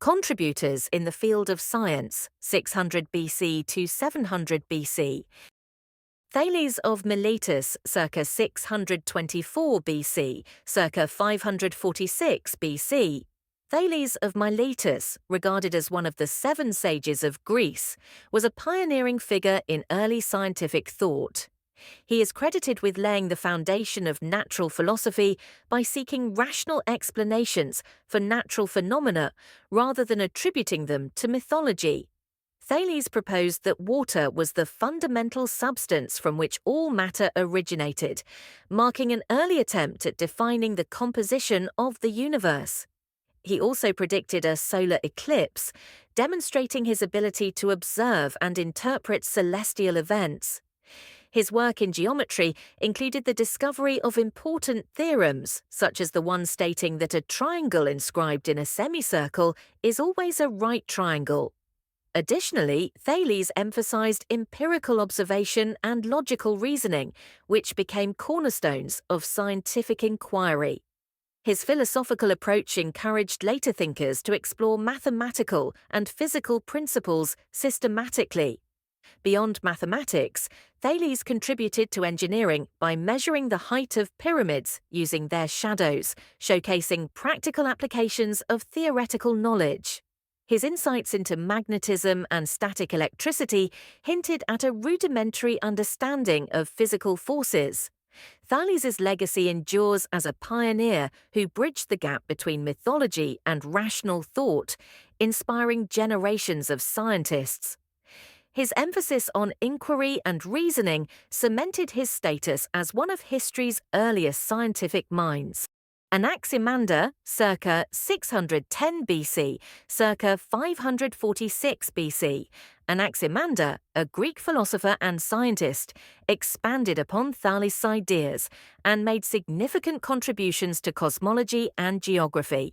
Contributors in the field of science, 600 BC to 700 BC. Thales of Miletus, circa 624 BC, circa 546 BC. Thales of Miletus, regarded as one of the seven sages of Greece, was a pioneering figure in early scientific thought. He is credited with laying the foundation of natural philosophy by seeking rational explanations for natural phenomena rather than attributing them to mythology. Thales proposed that water was the fundamental substance from which all matter originated, marking an early attempt at defining the composition of the universe. He also predicted a solar eclipse, demonstrating his ability to observe and interpret celestial events. His work in geometry included the discovery of important theorems, such as the one stating that a triangle inscribed in a semicircle is always a right triangle. Additionally, Thales emphasized empirical observation and logical reasoning, which became cornerstones of scientific inquiry. His philosophical approach encouraged later thinkers to explore mathematical and physical principles systematically. Beyond mathematics, Thales contributed to engineering by measuring the height of pyramids using their shadows, showcasing practical applications of theoretical knowledge. His insights into magnetism and static electricity hinted at a rudimentary understanding of physical forces. Thales's legacy endures as a pioneer who bridged the gap between mythology and rational thought, inspiring generations of scientists. His emphasis on inquiry and reasoning cemented his status as one of history's earliest scientific minds. Anaximander, circa 610 BC, circa 546 BC. Anaximander, a Greek philosopher and scientist, expanded upon Thales' ideas and made significant contributions to cosmology and geography.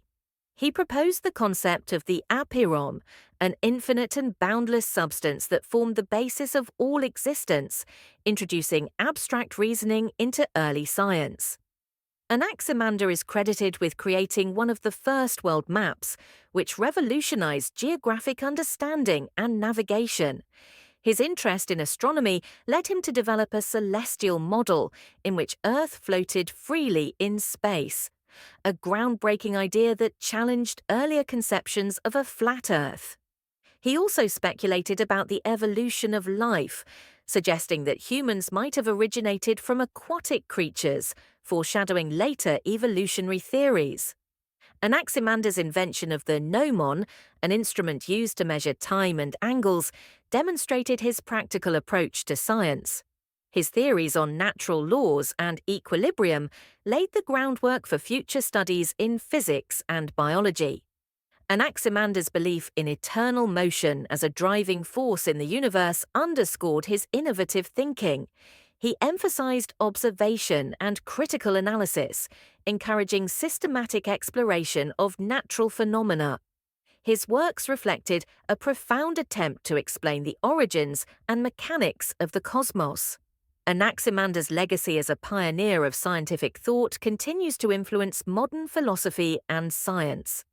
He proposed the concept of the apeiron, an infinite and boundless substance that formed the basis of all existence, introducing abstract reasoning into early science. Anaximander is credited with creating one of the first world maps, which revolutionized geographic understanding and navigation. His interest in astronomy led him to develop a celestial model in which Earth floated freely in space, a groundbreaking idea that challenged earlier conceptions of a flat Earth. He also speculated about the evolution of life, suggesting that humans might have originated from aquatic creatures, foreshadowing later evolutionary theories. Anaximander's invention of the gnomon, an instrument used to measure time and angles, demonstrated his practical approach to science. His theories on natural laws and equilibrium laid the groundwork for future studies in physics and biology. Anaximander's belief in eternal motion as a driving force in the universe underscored his innovative thinking. He emphasized observation and critical analysis, encouraging systematic exploration of natural phenomena. His works reflected a profound attempt to explain the origins and mechanics of the cosmos. Anaximander's legacy as a pioneer of scientific thought continues to influence modern philosophy and science.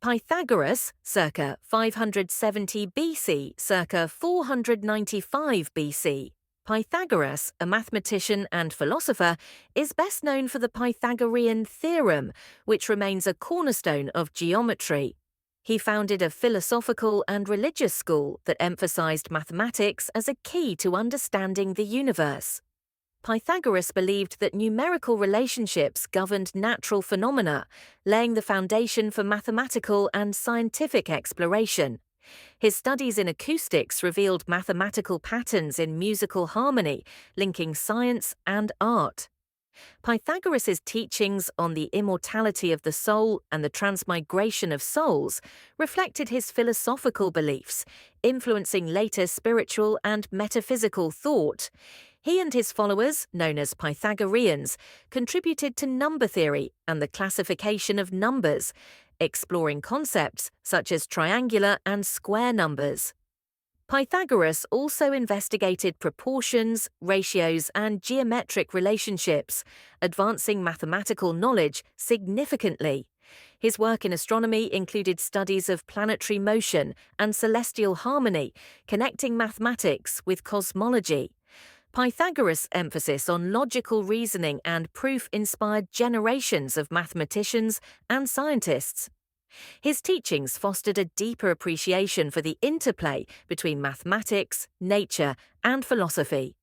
Pythagoras, circa 570 BC, circa 495 BC. Pythagoras, a mathematician and philosopher, is best known for the Pythagorean theorem, which remains a cornerstone of geometry. He founded a philosophical and religious school that emphasized mathematics as a key to understanding the universe. Pythagoras believed that numerical relationships governed natural phenomena, laying the foundation for mathematical and scientific exploration. His studies in acoustics revealed mathematical patterns in musical harmony, linking science and art. Pythagoras' teachings on the immortality of the soul and the transmigration of souls reflected his philosophical beliefs, influencing later spiritual and metaphysical thought. He and his followers, known as Pythagoreans, contributed to number theory and the classification of numbers, exploring concepts such as triangular and square numbers. Pythagoras also investigated proportions, ratios, and geometric relationships, advancing mathematical knowledge significantly. His work in astronomy included studies of planetary motion and celestial harmony, connecting mathematics with cosmology. Pythagoras' emphasis on logical reasoning and proof inspired generations of mathematicians and scientists. His teachings fostered a deeper appreciation for the interplay between mathematics, nature, and philosophy.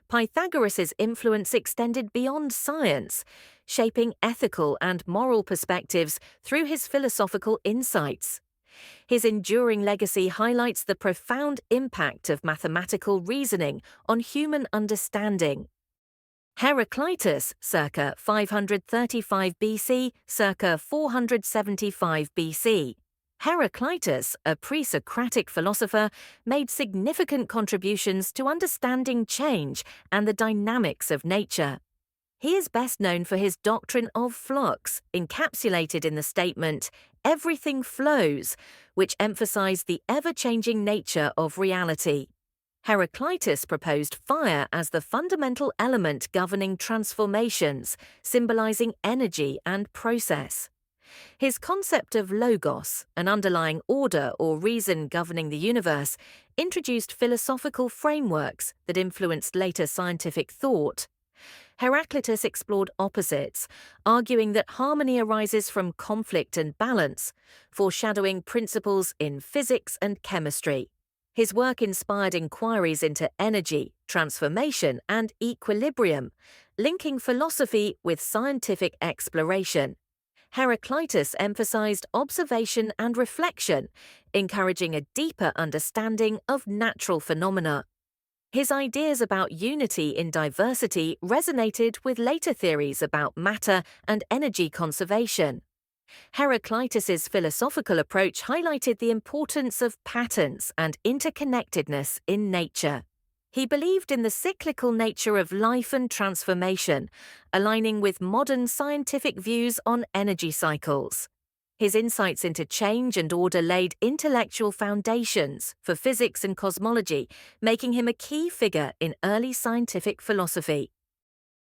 Pythagoras' influence extended beyond science, shaping ethical and moral perspectives through his philosophical insights. His enduring legacy highlights the profound impact of mathematical reasoning on human understanding. Heraclitus, circa 535 BC, circa 475 BC. Heraclitus, a pre-Socratic philosopher, made significant contributions to understanding change and the dynamics of nature. He is best known for his doctrine of flux, encapsulated in the statement, "Everything flows," which emphasized the ever-changing nature of reality. Heraclitus proposed fire as the fundamental element governing transformations, symbolizing energy and process. His concept of logos, an underlying order or reason governing the universe, introduced philosophical frameworks that influenced later scientific thought. Heraclitus explored opposites, arguing that harmony arises from conflict and balance, foreshadowing principles in physics and chemistry. His work inspired inquiries into energy, transformation, and equilibrium, linking philosophy with scientific exploration. Heraclitus emphasized observation and reflection, encouraging a deeper understanding of natural phenomena. His ideas about unity in diversity resonated with later theories about matter and energy conservation. Heraclitus's philosophical approach highlighted the importance of patterns and interconnectedness in nature. He believed in the cyclical nature of life and transformation, aligning with modern scientific views on energy cycles. His insights into change and order laid intellectual foundations for physics and cosmology, making him a key figure in early scientific philosophy.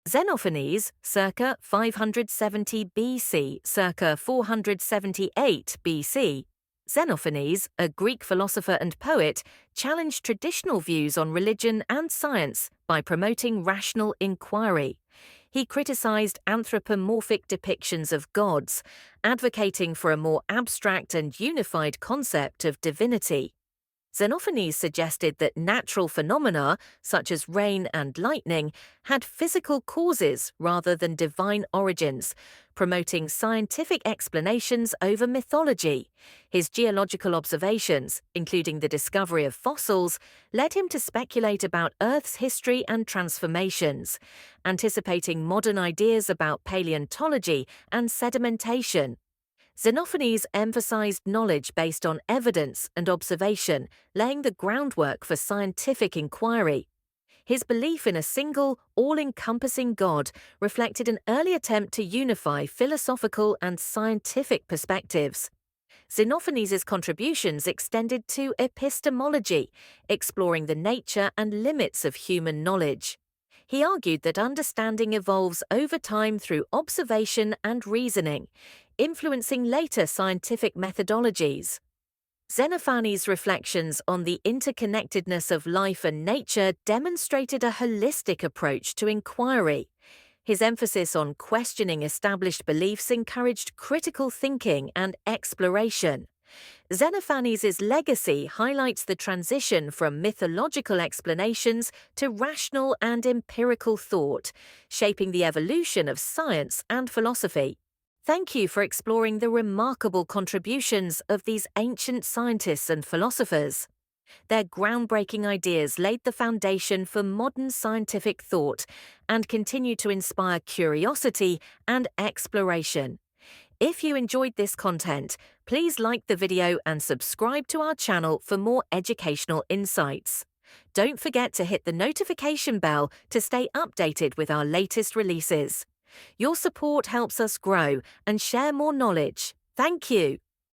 Xenophanes, circa 570 BC, circa 478 BC. Xenophanes, a Greek philosopher and poet, challenged traditional views on religion and science by promoting rational inquiry. He criticized anthropomorphic depictions of gods, advocating for a more abstract and unified concept of divinity. Xenophanes suggested that natural phenomena, such as rain and lightning, had physical causes rather than divine origins, promoting scientific explanations over mythology. His geological observations, including the discovery of fossils, led him to speculate about Earth's history and transformations, anticipating modern ideas about paleontology and sedimentation. Xenophanes emphasized knowledge based on evidence and observation, laying the groundwork for scientific inquiry. His belief in a single, all-encompassing God reflected an early attempt to unify philosophical and scientific perspectives. Xenophanes' contributions extended to epistemology, exploring the nature and limits of human knowledge. He argued that understanding evolves over time through observation and reasoning, influencing later scientific methodologies. Xenophanes' reflections on the interconnectedness of life and nature demonstrated a holistic approach to inquiry. His emphasis on questioning established beliefs encouraged critical thinking and exploration. Xenophanes' legacy highlights the transition from mythological explanations to rational and empirical thought, shaping the evolution of science and philosophy. Thank you for exploring the remarkable contributions of these ancient scientists and philosophers. Their groundbreaking ideas laid the foundation for modern scientific thought and continue to inspire curiosity and exploration. If you enjoyed this content, please like the video and subscribe to our channel for more educational insights. Don't forget to hit the notification bell to stay updated with our latest releases. Your support helps us grow and share more knowledge. Thank you.